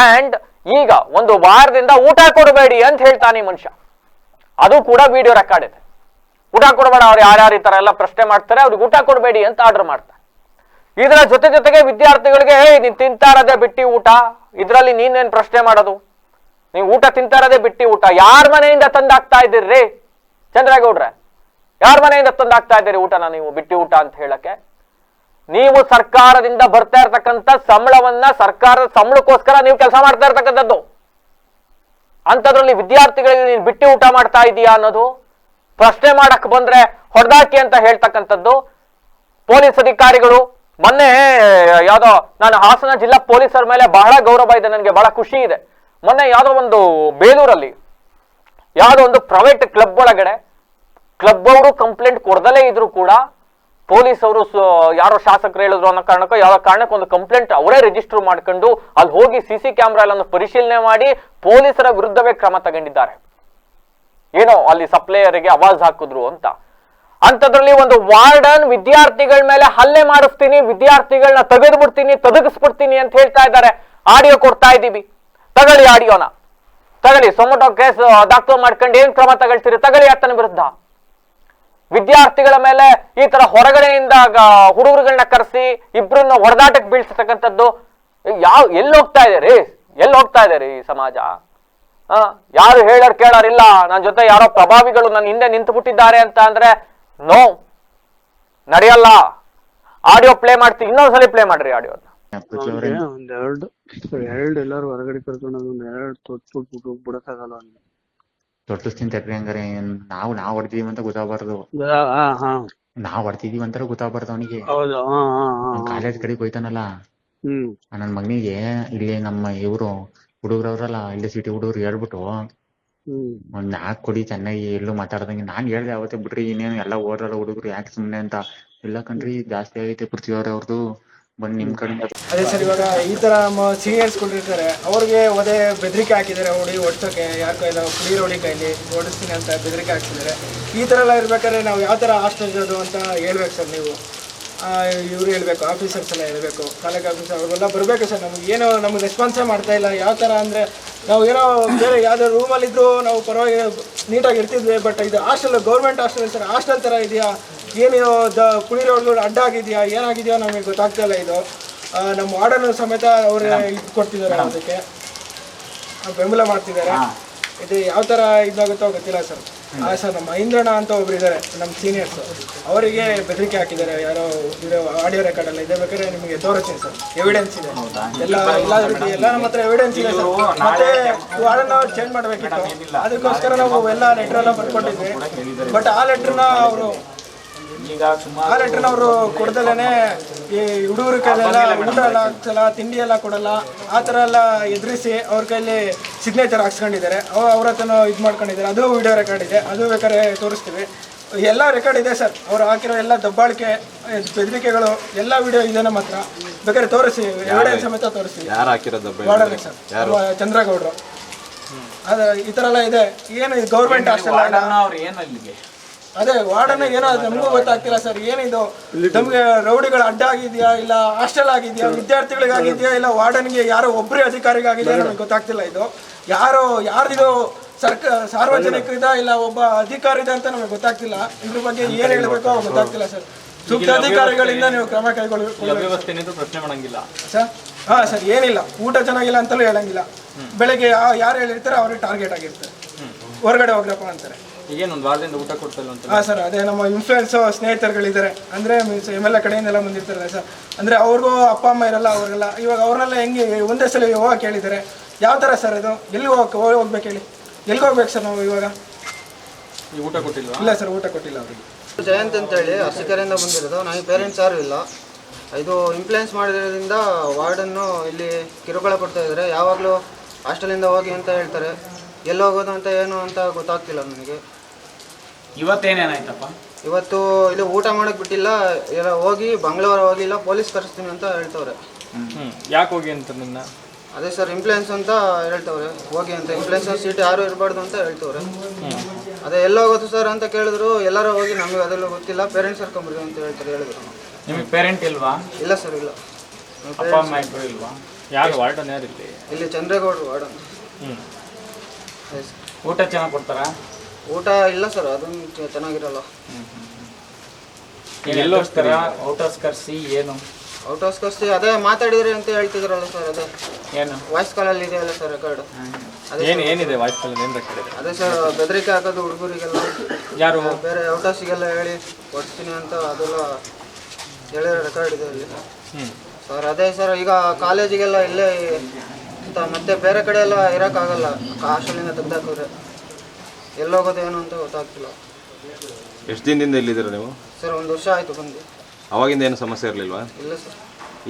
ಅಂಡ್ ಈಗ ಒಂದು ವಾರದಿಂದ ಊಟ ಕೊಡಬೇಡಿ ಅಂತ ಹೇಳ್ತಾನೆ ಮನುಷ್ಯ. ಅದು ಕೂಡ ವಿಡಿಯೋ ರೆಕಾರ್ಡ್ ಇದೆ. ಊಟ ಕೊಡಬೇಡ, ಅವ್ರು ಯಾರ್ಯಾರು ಈ ತರ ಎಲ್ಲ ಪ್ರಶ್ನೆ ಮಾಡ್ತಾರೆ ಅವ್ರಿಗೆ ಊಟ ಕೊಡಬೇಡಿ ಅಂತ ಆರ್ಡರ್ ಮಾಡ್ತಾರೆ. ಇದರ ಜೊತೆಗೆ ವಿದ್ಯಾರ್ಥಿಗಳಿಗೆ ನೀನ್ ತಿಂತಾ ಇರೋದೇ ಬಿಟ್ಟಿ ಊಟ, ಇದ್ರಲ್ಲಿ ನೀನೇನ್ ಪ್ರಶ್ನೆ ಮಾಡೋದು, ನೀವು ಊಟ ತಿಂತಾ ಇರೋದೇ ಬಿಟ್ಟಿ ಊಟ. ಯಾರ ಮನೆಯಿಂದ ತಂದಾಕ್ತಾ ಇದ್ದೀರಿ ಚಂದ್ರೇಗೌಡ್ರೆ? ಯಾರ ಮನೆಯಿಂದ ತಂದಾಕ್ತಾ ಇದ್ದೀರಿ ಊಟನ ನೀವು ಬಿಟ್ಟಿ ಊಟ ಅಂತ ಹೇಳಕ್ಕೆ? ನೀವು ಸರ್ಕಾರದಿಂದ ಬರ್ತಾ ಇರ್ತಕ್ಕಂಥ ಸಂಬಳವನ್ನ ಸರ್ಕಾರದ ಸಂಬಳಕ್ಕೋಸ್ಕರ ನೀವು ಕೆಲಸ ಮಾಡ್ತಾ ಇರ್ತಕ್ಕಂಥದ್ದು. ಅಂಥದ್ರಲ್ಲಿ ವಿದ್ಯಾರ್ಥಿಗಳಿಗೆ ನೀನು ಬಿಟ್ಟಿ ಊಟ ಮಾಡ್ತಾ ಇದೀಯಾ ಅನ್ನೋದು ಪ್ರಶ್ನೆ ಮಾಡಕ್ ಬಂದ್ರೆ ಹೊಡೆದಾಕಿ ಅಂತ ಹೇಳ್ತಕ್ಕಂಥದ್ದು. ಪೊಲೀಸ್ ಅಧಿಕಾರಿಗಳು ಮೊನ್ನೆ ಯಾವ್ದೋ, ನಾನು ಹಾಸನ ಜಿಲ್ಲಾ ಪೊಲೀಸರ ಮೇಲೆ ಬಹಳ ಗೌರವ ಇದೆ, ನನಗೆ ಬಹಳ ಖುಷಿ ಇದೆ. ಮೊನ್ನೆ ಯಾವ್ದೋ ಒಂದು ಬೇಲೂರಲ್ಲಿ ಯಾವ್ದೋ ಒಂದು ಪ್ರೈವೇಟ್ ಕ್ಲಬ್ ಒಳಗಡೆ ಕ್ಲಬ್ ಅವರು ಕಂಪ್ಲೇಂಟ್ ಕೊಡದಲೇ ಇದ್ರು ಕೂಡ ಪೊಲೀಸ್ ಅವರು ಯಾರೋ ಶಾಸಕರು ಹೇಳಿದ್ರು ಅನ್ನೋ ಕಾರಣಕ್ಕೋ ಯಾವ ಕಾರಣಕ್ಕೆ ಒಂದು ಕಂಪ್ಲೇಂಟ್ ಅವರೇ ರಿಜಿಸ್ಟರ್ ಮಾಡ್ಕೊಂಡು ಅಲ್ಲಿ ಹೋಗಿ CC ಕ್ಯಾಮ್ರಾ ಎಲ್ಲ ಪರಿಶೀಲನೆ ಮಾಡಿ ಪೊಲೀಸರ ವಿರುದ್ಧವೇ ಕ್ರಮ ತಗೊಂಡಿದ್ದಾರೆ. ಏನೋ ಅಲ್ಲಿ ಸಪ್ಲೈಯರಿಗೆ ಆವಾಜ್ ಹಾಕಿದ್ರು ಅಂತ. ಅಂತದ್ರಲ್ಲಿ ಒಂದು ವಾರ್ಡನ್ ವಿದ್ಯಾರ್ಥಿಗಳ ಮೇಲೆ ಹಲ್ಲೆ ಮಾಡಿಸ್ತೀನಿ, ವಿದ್ಯಾರ್ಥಿಗಳನ್ನ ತೆಗೆದು ಬಿಡ್ತೀನಿ, ತೊದಗಿಸ್ಬಿಡ್ತೀನಿ ಅಂತ ಹೇಳ್ತಾ ಇದ್ದಾರೆ. ಆಡಿಯೋ ಕೊಡ್ತಾ ಇದ್ದೀವಿ, ತಗೊಳ್ಳಿ ಆಡಿಯೋನ, ತಗೊಳ್ಳಿ. ಸೊಮಟೋ ಕೇಸ್ ದಾಖಲು ಮಾಡ್ಕೊಂಡು ಏನ್ ಕ್ರಮ ತಗೊಳ್ತೀರಿ, ತಗೊಳ್ಳಿ ಆತನ ವಿರುದ್ಧ. ವಿದ್ಯಾರ್ಥಿಗಳ ಮೇಲೆ ಈ ತರ ಹೊರಗಡೆಯಿಂದ ಹುಡುಗರುಗಳನ್ನ ಕರೆಸಿ ಇಬ್ರನ್ನ ಹೊಡೆದಾಟಕ್ಕೆ ಬೀಳ್ಸತಕ್ಕಂಥದ್ದು ಎಲ್ಲಿ ಹೋಗ್ತಾ ಇದ್ದೀರಿ ಈ ಸಮಾಜ? ಯಾರು ಹೇಳೋರ್ ಕೇಳೋರಿಲ್ಲ. ನನ್ನ ಜೊತೆ ಯಾರೋ ಪ್ರಭಾವಿಗಳು ನನ್ನ ಹಿಂದೆ ನಿಂತು ಬಿಟ್ಟಿದ್ದಾರೆ ಅಂತ ಅಂದ್ರೆ ನೋ, ನಡೆಯಲ್ಲ. ಆಡಿಯೋ ಪ್ಲೇ ಮಾಡ್ತೀವಿ, ಇನ್ನೊಂದ್ಸಲಿ ಪ್ಲೇ ಮಾಡ್ರಿ ಆಡಿಯೋನ. ಒಂದೆರಡು ಎಲ್ಲಾರು ಹೊರಗಡೆ ಕರ್ಕೊಂಡು ಒಂದೆರಡು ತೊಟ್ಬಿಟ್ಟು ಬಿಡಕ್ಕಾಗಲ್ಲ. ತೊಟ್ಟಿಸ್ತೀನಿ ತಪ್ರಿ ಹಂಗಾರೆ. ನಾವ್ ಹೊಡ್ತಿದೀವಿ ಅಂತ ಗೊತ್ತಾಗಬಾರ್ದು, ನಾವ್ ಹೊಡ್ತಿದೀವಿ ಅಂತ ಗೊತ್ತಾಗಬಾರ್ದು ಅವನಿಗೆ. ಕಾಲೇಜ್ ಕಡೆಗೆ ಹೋಯ್ತಾನಲ್ಲ ನನ್ ಮಗನಿಗೆ, ಇಲ್ಲಿ ನಮ್ಮ ಇವ್ರು ಹುಡುಗರವ್ರಲ್ಲ ಇಲ್ಲಿ ಸಿಟಿ ಹುಡುಗರು ಹೇಳ್ಬಿಟ್ಟು ಒಂದ್ 4 ಕೊಡಿ ಚೆನ್ನಾಗಿ ಎಲ್ಲೂ ಮಾತಾಡ್ದಂಗೆ. ನಾನ್ ಹೇಳ್ದೆ ಅವತ್ತೇ, ಬಿಡ್ರಿ ಇನ್ನೇನು ಎಲ್ಲ ಓದ್ರಲ್ಲ ಹುಡುಗರು ಯಾಕೆ ಸುಮ್ನೆ ಅಂತ. ಇಲ್ಲ ಕಣ್ರಿ ಜಾಸ್ತಿ ಆಗೈತೆ ಪೃಥ್ವಿಯವ್ರೆ ಅವ್ರದ್ದು, ಬಂದ್ ನಿಮ್ ಕಡೆಯಿಂದ. ಅದೇ ಸರ್, ಇವಾಗ ಈ ತರ ಸೀನಿಯರ್ಸ್ ಕೊಂಡಿರ್ತಾರೆ, ಅವ್ರಿಗೆ ಒದೇ ಬೆದರಿಕೆ ಹಾಕಿದ್ದಾರೆ, ಓಡಿಸೋಕೆ ಯಾರ ಕೈಲ ಕುಡಿಯೋ ಹೊಡಿ ಕೈಲಿ ಓಡಿಸ್ತೀನಿ ಅಂತ ಬೆದರಿಕೆ ಹಾಕ್ತಿದ್ದಾರೆ. ಈ ಥರ ಎಲ್ಲ ಇರ್ಬೇಕಾದ್ರೆ ನಾವು ಯಾವ ಥರ ಹಾಸ್ಟೆಲ್ ಇರೋದು ಅಂತ ಹೇಳ್ಬೇಕು ಸರ್. ನೀವು ಇವ್ರು ಹೇಳ್ಬೇಕು, ಆಫೀಸರ್ಸ್ ಎಲ್ಲ ಹೇಳ್ಬೇಕು, ಕಾಲೇಜ್ ಆಫೀಸರ್ ಅವ್ರಿಗೆಲ್ಲ ಬರಬೇಕು ಸರ್. ನಮ್ಗೆ ರೆಸ್ಪಾನ್ಸೇ ಮಾಡ್ತಾ ಇಲ್ಲ. ಯಾವ ಥರ ಅಂದರೆ ನಾವು ಏನೋ ಬೇರೆ ಯಾವುದೋ ರೂಮಲ್ಲಿದ್ದರೂ ನಾವು ಪರವಾಗಿ ನೀಟಾಗಿ ಇರ್ತಿದ್ವಿ. ಬಟ್ ಇದು hostel, government hostel sir, hostel ಥರ ಇದೆಯಾ, ಏನೇನೋ ಕುಡಿರೋರ್ಗಳು ಅಡ್ಡ ಆಗಿದೆಯಾ, ಏನಾಗಿದೆಯಾ ನಮಗೆ ಗೊತ್ತಾಗ್ತಾ ಇಲ್ಲ. ಇದು ನಮ್ಮ ವಾರ್ಡನ್ ಸಮೇತ ಅವರು ಇದು ಕೊಡ್ತಿದ್ದಾರೆ, ಅದಕ್ಕೆ ಬೆಂಬಲ ಮಾಡ್ತಿದ್ದಾರೆ. ಇದು ಯಾವ ಥರ ಇದಾಗುತ್ತೋ ಗೊತ್ತಿಲ್ಲ ಸರ್. ಸರ್, ನಮ್ಮ ಇಂದ್ರಣ್ಣ ಅಂತ ಒಬ್ರು ಇದ್ದಾರೆ, ನಮ್ಮ ಸೀನಿಯರ್ಸ್, ಅವರಿಗೆ ಬೆದರಿಕೆ ಹಾಕಿದ್ದಾರೆ. ಯಾರೋ ಆಡಿಯೋ ರೆಕಾರ್ಡ್ ಎಲ್ಲ ಇದೆ, ಬೇಕಾದ್ರೆ ನಿಮಗೆ ತೋರಿಸ್ತೀನಿ ಸರ್, ಎವಿಡೆನ್ಸ್ ಇದೆ, ಎಲ್ಲ ನಮ್ಮ ಹತ್ರ ಎವಿಡೆನ್ಸ್ ಇದೆ ಸರ್. ಮತ್ತೆ ವಾರ್ಡನ್ ಅವ್ರು ಚೇಂಜ್ ಮಾಡಬೇಕಿತ್ತು, ಅದಕ್ಕೋಸ್ಕರ ನಾವು ಎಲ್ಲ ಲೆಟರ್ ಎಲ್ಲ ಬರ್ಕೊಟ್ಟಿದ್ವಿ. ಬಟ್ ಆ ಲೆಟ್ರನ್ನ ಅವರು ಕೊಡ್ದಲೇ ಈ ಹುಡುಗರ ಕೈಲೆಲ್ಲ ಊಟ ಎಲ್ಲ ಹಾಕ್ಸಲ್ಲ, ತಿಂಡಿ ಎಲ್ಲ ಕೊಡಲ್ಲ, ಆ ಥರ ಎಲ್ಲ ಎದುರಿಸಿ ಅವ್ರ ಕೈಲಿ ಸಿಗ್ನೇಚರ್ ಹಾಕ್ಸ್ಕೊಂಡಿದ್ದಾರೆ. ಅವ್ರ ಹತ್ರನೂ ಇದು ಮಾಡ್ಕೊಂಡಿದ್ದಾರೆ. ಅದು ವಿಡಿಯೋ ರೆಕಾರ್ಡ್ ಇದೆ, ಅದು ಬೇಕಾದ್ರೆ ತೋರಿಸ್ತೀವಿ. ಎಲ್ಲ ರೆಕಾರ್ಡ್ ಇದೆ ಸರ್. ಅವ್ರು ಹಾಕಿರೋ ಎಲ್ಲ ದಬ್ಬಾಳಿಕೆ, ಬೆದರಿಕೆಗಳು ಎಲ್ಲ ವಿಡಿಯೋ ಇದೆ ನಮ್ಮ ಹತ್ರ, ಬೇಕಾದ್ರೆ ತೋರಿಸಿ, ಎವಿಡೆನ್ಸ್ ಸಮೇತ ತೋರಿಸ್ತೀವಿ. ವಾರ್ಡನ್ ಸರ್, ಚಂದ್ರೇಗೌಡರು. ಅದ ಈ ತರ ಎಲ್ಲ ಇದೆ. ಏನು ಗೌರ್ಮೆಂಟ್ ಹಾಸ್ಟೆಲ್ ಅದೇ ವಾರ್ಡನ್ನ ಏನೋ ನಮಗೂ ಗೊತ್ತಾಗ್ತಿಲ್ಲ ಸರ್. ಏನಿದು ನಮ್ಗೆ ರೌಡಿಗಳು ಅಡ್ಡ ಆಗಿದ್ಯಾ, ಇಲ್ಲ ಹಾಸ್ಟೆಲ್ ಆಗಿದ್ಯಾ, ವಿದ್ಯಾರ್ಥಿಗಳಿಗಾಗಿದ್ಯಾ, ಇಲ್ಲ ವಾರ್ಡನ್ಗೆ ಯಾರೋ ಒಬ್ಬರೇ ಅಧಿಕಾರಿಗಾಗಿದೆಯಾ ನಮಗೆ ಗೊತ್ತಾಗ್ತಿಲ್ಲ. ಇದು ಯಾರ್ದಿದು ಸಾರ್ವಜನಿಕರಿದ ಇಲ್ಲ ಒಬ್ಬ ಅಧಿಕಾರಿ ಇದೆ ಅಂತ ನಮಗೆ ಗೊತ್ತಾಗ್ತಿಲ್ಲ. ಇದ್ರ ಬಗ್ಗೆ ಏನ್ ಹೇಳ್ಬೇಕೋ ಗೊತ್ತಾಗ್ತಿಲ್ಲ ಸರ್. ಸೂಕ್ತ ಅಧಿಕಾರಿಗಳಿಂದ ನೀವು ಕ್ರಮ ಕೈಗೊಳ್ಳಬೇಕು. ಪ್ರಶ್ನೆ ಮಾಡಂಗಿಲ್ಲ ಸರ್. ಹಾ ಸರ್, ಏನಿಲ್ಲ, ಊಟ ಚೆನ್ನಾಗಿಲ್ಲ ಅಂತಲೂ ಹೇಳಂಗಿಲ್ಲ. ಬೆಳಗ್ಗೆ ಯಾರು ಹೇಳಿರ್ತಾರೆ ಅವ್ರಿಗೆ ಟಾರ್ಗೆಟ್ ಆಗಿರ್ತಾರೆ, ಹೊರಗಡೆ ಹೋಗ್ರಪ್ಪ ಅಂತಾರೆ. ಈಗೇನು ಒಂದು ವಾರದಿಂದ ಊಟ ಕೊಡ್ತಲ್ಲ ಅಂತ. ಹಾಂ ಸರ್, ಅದೇ ನಮ್ಮ ಇನ್ಫ್ಲೂಯೆನ್ಸ್ ಸ್ನೇಹಿತರುಗಳಿದ್ದಾರೆ, ಅಂದರೆ ಮೀನ್ಸ್ MLA ಕಡೆಯಿಂದೆಲ್ಲ ಬಂದಿರ್ತಾರಲ್ಲ ಸರ್. ಅಂದರೆ ಅವ್ರಿಗೂ ಅಪ್ಪ ಅಮ್ಮ ಇರಲ್ಲ, ಅವರೆಲ್ಲ ಇವಾಗ ಅವ್ರನ್ನೆಲ್ಲ ಹೆಂಗೆ ಒಂದೇ ಸಲ ಹೋಗಕ್ಕೆ ಹೇಳಿದ್ದಾರೆ. ಯಾವ ಥರ ಸರ್ ಇದು? ಎಲ್ಲಿ ಹೋಗ್ಬೇಕು ಹೇಳಿ? ಎಲ್ಲಿಗೆ ಹೋಗ್ಬೇಕು ಸರ್ ನಾವು ಇವಾಗ? ಊಟ ಕೊಟ್ಟಿಲ್ಲ? ಇಲ್ಲ ಸರ್, ಊಟ ಕೊಟ್ಟಿಲ್ಲ ಅವರಿಗೆ. ಜಯಂತ್ ಅಂತೇಳಿ ಅರಸೀಕೆರೆಯಿಂದ ಬಂದಿರೋದು. ನನಗೆ ಪೇರೆಂಟ್ಸ್ ಯಾರೂ ಇಲ್ಲ. ಇದು ಇನ್ಫ್ಲುಯೆನ್ಸ್ ಮಾಡಿರೋದ್ರಿಂದ ವಾರ್ಡನ್ನು ಇಲ್ಲಿ ಕಿರುಕುಳ ಕೊಡ್ತಾ ಇದ್ದಾರೆ. ಯಾವಾಗಲೂ ಹಾಸ್ಟೆಲಿಂದ ಹೋಗಿ ಅಂತ ಹೇಳ್ತಾರೆ. ಎಲ್ಲಿ ಹೋಗೋದು ಅಂತ ಏನು ಅಂತ ಗೊತ್ತಾಗ್ತಿಲ್ಲ ನನಗೆ. ಇವತ್ತೇನೇನಾಯ್ತಪ್ಪ? ಇವತ್ತು ಇಲ್ಲಿ ಊಟ ಮಾಡೋಕ್ಕೆ ಬಿಟ್ಟಿಲ್ಲ, ಎಲ್ಲ ಹೋಗಿ ಬಂಗ್ಳೂರು ಹೋಗಿಲ್ಲ, ಪೊಲೀಸ್ ಕರೆಸ್ತೀನಿ ಅಂತ ಹೇಳ್ತವ್ರೆ. ಯಾಕೆ ಹೋಗಿ ಅಂತ ನಿನ್ನ? ಅದೇ ಸರ್, ಇನ್ಫ್ಲುಯೆನ್ಸ್ ಅಂತ ಹೇಳ್ತವ್ರೆ, ಹೋಗಿ ಅಂತ. ಇನ್ಫ್ಲುಯೆನ್ಸ್ ಸೀಟ್ ಯಾರು ಇರಬಾರ್ದು ಅಂತ ಹೇಳ್ತವ್ರೆ. ಅದೇ ಎಲ್ಲ ಹೋಗೋದು ಸರ್ ಅಂತ ಕೇಳಿದ್ರು. ಎಲ್ಲರೂ ಹೋಗಿ ನಮಗೆ ಅದೆಲ್ಲ ಗೊತ್ತಿಲ್ಲ, ಪೇರೆಂಟ್ಸ್ ಕರ್ಕೊಂಬರ್ರಿ ಅಂತ ಹೇಳಿದ್ರು. ನಿಮಗೆ ಪೇರೆಂಟ್ ಇಲ್ವಾ? ಇಲ್ಲ ಸರ್, ಇಲ್ಲ. ಅಪ್ಪ ಅಮ್ಮ ಇಬ್ಬರು ಇಲ್ವಾ? ಯಾರು ವಾರ್ಡನ್ ಯಾರು ಇಲ್ಲಿ ಚಂದ್ರೇಗೌಡರು ವಾರ್ಡನ್. ಊಟ ಚೆನ್ನಾಗಿ ಕೊಡ್ತಾರಾ? ಊಟ ಇಲ್ಲ ಸರ್, ಅದೊಂದು ಚೆನ್ನಾಗಿರಲ್ಲ. ಎಲ್ಲಿ ಹೋಗ್ತಾರ? ಔಟ್ ಹೌಸ್ ಕರ್ಸಿ ಏನು? ಔಟ್ ಹೌಸ್ ಕರ್ಸಿ ಅದೇ ಮಾತಾಡಿದ್ರಿ ಅಂತ ಹೇಳ್ತಿದ್ರಲ್ಲ ಸರ್. ಅದೇ ಏನು ವಾಯ್ಸ್ ಕಾಲಲ್ಲಿ ಇದೆಯಲ್ಲ ಸರ್ ರೆಕಾರ್ಡ್. ಏನಿದೆ ವಾಯ್ಸ್ ಕಾಲ್? ಏನು ರೆಕಾರ್ಡ್ ಇದೆ? ಅದೇ ಸರ್, ಬೆದರಿಕೆ ಹಾಕೋದು ಹುಡುಗರಿಗೆಲ್ಲ. ಯಾರು? ಬೇರೆ ಔಟ್ ಹೌಸಿಗೆಲ್ಲ ಹೇಳಿ ಕೊಡ್ತೀನಿ ಅಂತ ಅದೆಲ್ಲ ಹೇಳಿರೋ ರೆಕಾರ್ಡ್ ಇದೆ ಅಲ್ಲಿ ಸರ್. ಅದೇ ಸರ್, ಈಗ ಕಾಲೇಜಿಗೆಲ್ಲ ಇಲ್ಲೇ ಮತ್ತೆ ಬೇರೆ ಕಡೆ ಎಲ್ಲ ಇರೋಕ್ಕಾಗಲ್ಲ, ಹಾಸ್ಟೆಲಿಂದ ತೆಗ್ದಾಕಿದ್ರೆ. ಎಲ್ಲೋಗೋದು ಏನು ಅಂತ ಗೊತ್ತಾಗ್ತಿಲ್ಲ. ಎಷ್ಟು ದಿನದಿಂದ ಇಲ್ಲಿದ್ದೀರಾ ನೀವು? ಸರ್, 1 ವರ್ಷ ಆಯಿತು ಬಂದು. ಅವಾಗಿಂದ ಏನು ಸಮಸ್ಯೆ ಇರಲಿಲ್ವಾ? ಇಲ್ಲ ಸರ್.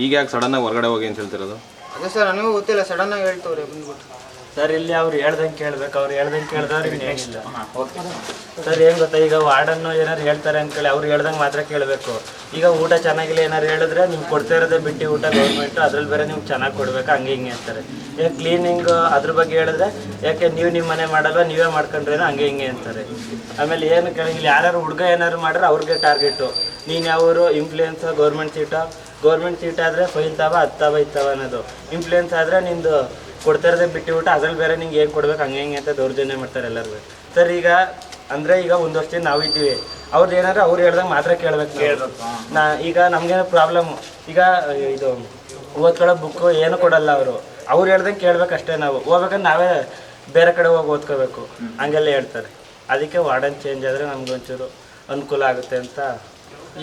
ಈಗ ಯಾಕೆ ಸಡನ್ನಾಗಿ ಹೊರಗಡೆ ಹೋಗಿ ಅಂತ ಹೇಳ್ತಿರೋದು? ಅದೇ ಸರ್, ನನಗೂ ಗೊತ್ತಿಲ್ಲ, ಸಡನ್ನಾಗಿ ಹೇಳ್ತವ್ರೆ ಬಂದ್ಬಿಟ್ಟು. ಸರ್, ಇಲ್ಲಿ ಅವ್ರು ಹೇಳ್ದಂಗೆ ಕೇಳ್ಬೇಕು, ಅವ್ರು ಹೇಳ್ದಂಗೆ ಕೇಳಿದವ್ರಿಗೆ ಏನಿಲ್ಲ ಸರ್. ಏನು ಗೊತ್ತಾ, ಈಗ ವಾರ್ಡನ್ನು ಏನಾರು ಹೇಳ್ತಾರೆ ಅಂದ್ಕೊಳ್ಳಿ, ಅವ್ರು ಹೇಳ್ದಂಗೆ ಮಾತ್ರ ಕೇಳಬೇಕು. ಈಗ ಊಟ ಚೆನ್ನಾಗಿಲ್ಲ ಏನಾರು ಹೇಳಿದ್ರೆ ನಿಮ್ಗೆ ಕೊಡ್ತಾ ಇರೋದೇ ಬಿಟ್ಟು ಊಟ ಗೌರ್ಮೆಂಟು, ಅದ್ರಲ್ಲಿ ಬೇರೆ ನಿಮ್ಗೆ ಚೆನ್ನಾಗಿ ಕೊಡ್ಬೇಕು, ಹಂಗೆ ಹಿಂಗೆ ಅಂತಾರೆ. ಈಗ ಕ್ಲೀನಿಂಗ್ ಅದ್ರ ಬಗ್ಗೆ ಹೇಳಿದ್ರೆ ಯಾಕೆ ನೀವು ನಿಮ್ಮ ಮನೆ ಮಾಡಲ್ವ, ನೀವೇ ಮಾಡ್ಕೊಂಡ್ರೇನೋ, ಹಂಗೆ ಹಿಂಗೆ ಅಂತಾರೆ. ಆಮೇಲೆ ಏನು ಕೇಳಂಗಿಲ್ಲ, ಯಾರು ಹುಡುಗ ಏನಾರು ಮಾಡಿದ್ರೆ ಅವ್ರಿಗೆ ಟಾರ್ಗೆಟು. ನೀನು ಯಾವರು ಇನ್ಫ್ಲೂಯೆನ್ಸ್ ಗೌರ್ಮೆಂಟ್ ಸೀಟ್ ಆದರೆ ಫೈಲ್ ತಾವ 10 ಇತ್ತವ ಅನ್ನೋದು. ಇನ್ಫ್ಲೂಯೆನ್ಸ್ ಆದರೆ ನಿಂದು ಕೊಡ್ತಾ ಇರೋದೇ ಬಿಟ್ಟು ಊಟ, ಅದ್ರಲ್ಲಿ ಬೇರೆ ನಿಂಗೆ ಏನು ಕೊಡ್ಬೇಕು, ಹಂಗೆ ಹಿಂಗೆ ಅಂತ ದೌರ್ಜನ್ಯ ಮಾಡ್ತಾರೆ ಎಲ್ಲರಿಗೂ ಸರ್. ಈಗ ಅಂದರೆ ಈಗ 1 ವರ್ಷದಿಂದ ನಾವಿದ್ದೀವಿ, ಅವ್ರದ್ದು ಏನಾದ್ರು ಅವ್ರು ಹೇಳ್ದಂಗೆ ಮಾತ್ರ ಕೇಳ್ಬೇಕು. ಈಗ ನಮಗೇನೋ ಪ್ರಾಬ್ಲಮ್ಮು, ಈಗ ಇದು ಓದ್ಕೊಳ್ಳೋ ಬುಕ್ಕು ಏನು ಕೊಡಲ್ಲ ಅವ್ರು ಹೇಳ್ದಂಗೆ ಕೇಳ್ಬೇಕಷ್ಟೇ. ನಾವು ಹೋಗ್ಬೇಕಂದ್ರೆ ನಾವೇ ಬೇರೆ ಕಡೆ ಹೋಗಿ ಓದ್ಕೋಬೇಕು, ಹಂಗೆಲ್ಲ ಹೇಳ್ತಾರೆ. ಅದಕ್ಕೆ ವಾರ್ಡನ್ ಚೇಂಜ್ ಆದರೆ ನಮ್ಗೆ ಒಂಚೂರು ಅನುಕೂಲ ಆಗುತ್ತೆ ಅಂತ.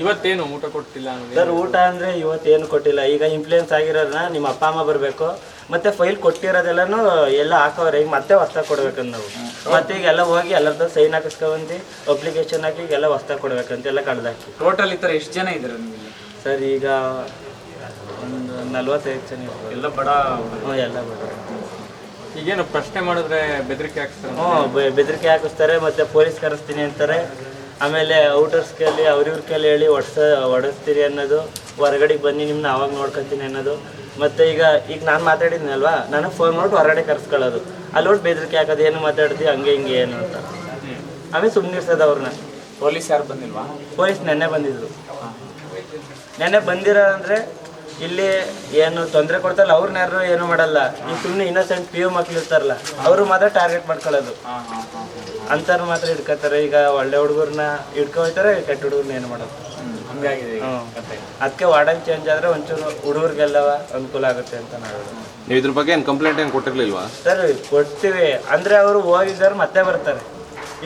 ಇವತ್ತೇನು ಊಟ ಕೊಟ್ಟಿಲ್ಲ ಸರ್? ಊಟ ಅಂದರೆ ಇವತ್ತೇನು ಕೊಟ್ಟಿಲ್ಲ. ಈಗ ಇನ್ಫ್ಲೂಯೆನ್ಸ್ ಆಗಿರೋದನ್ನ ನಿಮ್ಮ ಅಪ್ಪ ಅಮ್ಮ ಬರಬೇಕು, ಮತ್ತು ಫೈಲ್ ಕೊಟ್ಟಿರೋದೆಲ್ಲನೂ ಎಲ್ಲ ಹಾಕೋರೆ. ಈಗ ಮತ್ತೆ ಹೊಸ್ದಾಗಿ ಕೊಡ್ಬೇಕಂತ ನಾವು. ಮತ್ತೆ ಈಗ ಎಲ್ಲ ಹೋಗಿ ಎಲ್ಲರದ್ದು ಸೈನ್ ಹಾಕಿಸ್ಕೊಂಬಂದು ಅಪ್ಲಿಕೇಶನ್ ಹಾಕಿ ಎಲ್ಲ ಹೊಸ್ದಾಗಿ ಕೊಡ್ಬೇಕಂತ ಎಲ್ಲ ಕಳೆದಾಕಿ. ಟೋಟಲ್ ಈ ಥರ ಎಷ್ಟು ಜನ ಇದ್ದಾರೆ ನಿಮಗೆ? ಸರ್, ಈಗ ಒಂದು 45 ಜನ ಎಲ್ಲ ಬಡ? ಎಲ್ಲ ಬಡ. ಈಗೇನು ಪ್ರಶ್ನೆ ಮಾಡಿದ್ರೆ ಬೆದರಿಕೆ ಹಾಕಿಸ್ತಾರೆ? ಬೆದರಿಕೆ ಹಾಕಿಸ್ತಾರೆ, ಮತ್ತು ಪೊಲೀಸ್ ಕರೆಸ್ತೀನಿ ಅಂತಾರೆ. ಆಮೇಲೆ ಔಟರ್ಸ್ ಕೈಲಿ ಅವ್ರಿವ್ರ ಕೈಲಿ ಹೇಳಿ ಹೊಡೆಸ್ತೀರಿ ಅನ್ನೋದು, ಹೊರಗಡೆಗೆ ಬನ್ನಿ ನಿಮ್ಮನ್ನ ಅವಾಗ ನೋಡ್ಕೊತೀನಿ ಅನ್ನೋದು. ಮತ್ತು ಈಗ ನಾನು ಮಾತಾಡಿದ್ನಲ್ವಾ, ನನಗೆ ಫೋನ್ ಮಾಡಿ ಹೊರಗಡೆ ಕರ್ಸ್ಕೊಳ್ಳೋದು, ಅಲ್ಲಿ ನೋಡಿ ಬೆದರಿಕೆ ಹಾಕೋದು, ಏನು ಮಾತಾಡ್ತೀವಿ ಹಂಗೆ ಹಿಂಗೆ ಏನು ಅಂತ. ಆಮೇಲೆ ಸುಮ್ಮನಿರ್ಸೋದು ಅವ್ರನ್ನ. ಪೊಲೀಸ್ ಯಾರು ಬಂದಿಲ್ವಾ? ಪೊಲೀಸ್ ನೆನ್ನೆ ಬಂದಿದ್ರು. ನೆನ್ನೆ ಬಂದಿರೋ ಅಂದರೆ ಇಲ್ಲಿ ಏನು ತೊಂದರೆ ಕೊಡ್ತಾರಲ್ಲ, ಅವ್ರನ್ನ ಯಾರು ಏನು ಮಾಡಲ್ಲ. ಈಗ ಸುಮ್ಮನೆ ಇನ್ನೋಸೆಂಟ್ PU ಮಕ್ಳು ಇರ್ತಾರಲ್ಲ, ಅವರು ಮಾತ್ರ ಟಾರ್ಗೆಟ್ ಮಾಡ್ಕೊಳ್ಳೋದು. ಅಂಥವ್ರು ಮಾತ್ರ ಹಿಡ್ಕೋತಾರೆ. ಈಗ ಒಳ್ಳೆ ಹುಡುಗರನ್ನ ಹಿಡ್ಕೊಳ್ತಾರೆ, ಕೆಟ್ಟ ಹುಡುಗರನ್ನ ಏನು ಮಾಡೋದು, ಹಂಗಾಗಿದೆ. ಅದಕ್ಕೆ ವಾರ್ಡನ್ ಚೇಂಜ್ ಆದರೆ ಒಂಚೂರು ಹುಡುಗರಿಗೆಲ್ಲವ ಅನುಕೂಲ ಆಗುತ್ತೆ ಅಂತ ನಾವು. ನೀವು ಇದ್ರ ಬಗ್ಗೆ ಏನು ಕಂಪ್ಲೇಂಟ್ ಏನು ಕೊಟ್ಟಿರ್ಲಿಲ್ವಾ? ಸರ್, ಕೊಡ್ತೀವಿ ಅಂದರೆ ಅವರು ಹೋಗಿದ್ದಾರೆ ಮತ್ತೆ ಬರ್ತಾರೆ.